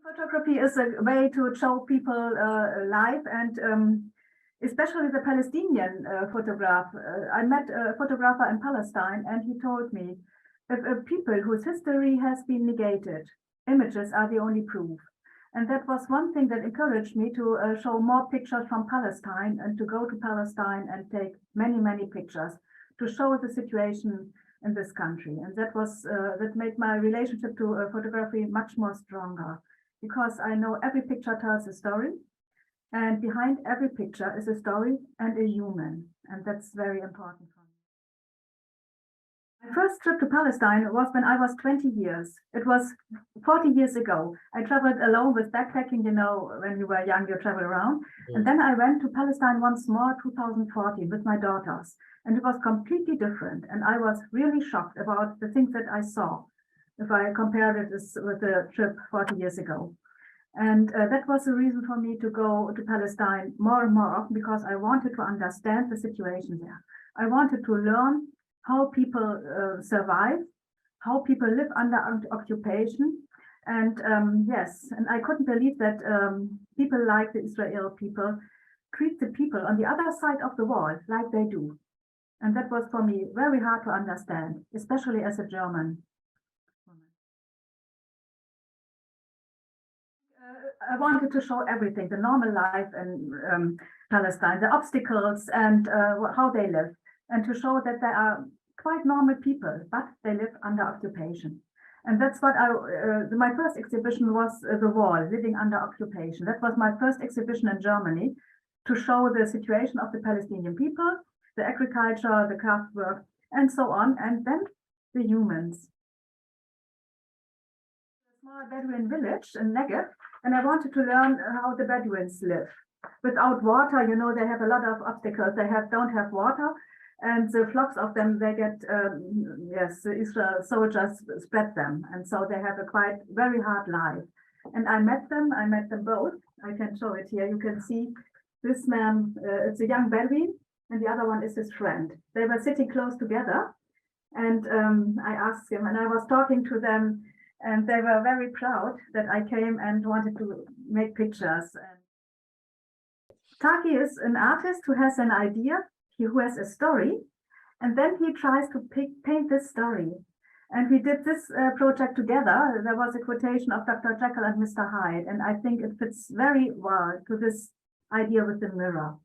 Photography is a way to show people life, and especially the Palestinian photograph. I met a photographer in Palestine, and he told me, if people whose history has been negated, images are the only proof. And that was one thing that encouraged me to show more pictures from Palestine and to go to Palestine and take many, many pictures to show the situation in this country. And that was that made my relationship to photography much more stronger, because I know every picture tells a story, and behind every picture is a story and a human. And that's very important for me. My first trip to Palestine was when I was 20 years. It was 40 years ago. I traveled alone with backpacking, you know, when you were young, you travel around. And then I went to Palestine once more, 2014, with my daughters. And it was completely different. And I was really shocked about the things that I saw, if I compared it with the trip 40 years ago. And that was the reason for me to go to Palestine more and more often, because I wanted to understand the situation there. I wanted to learn how people survive, how people live under occupation. And yes, and I couldn't believe that people like the Israeli people treat the people on the other side of the wall like they do. And that was for me very hard to understand, especially as a German woman. I wanted to show everything, the normal life in Palestine, the obstacles and how they live, and to show that they are quite normal people, but they live under occupation. And that's what my first exhibition was, The Wall, Living Under Occupation. That was my first exhibition in Germany, to show the situation of the Palestinian people, the agriculture, the craft work, and so on, and then the humans. A small Bedouin village in Negev, and I wanted to learn how the Bedouins live. Without water, you know, they have a lot of obstacles. They don't have water, and the flocks of them, they get, the Israel soldiers spread them. And so they have a quite very hard life. And I met them both. I can show it here. You can see this man, it's a young Bedouin, and the other one is his friend. They were sitting close together, and I asked him, and I was talking to them, and they were very proud that I came and wanted to make pictures. Taki is an artist who has an idea, who has a story, and then he tries to paint this story. And we did this project together. There was a quotation of Dr. Jekyll and Mr. Hyde, and I think it fits very well to this idea with the mirror.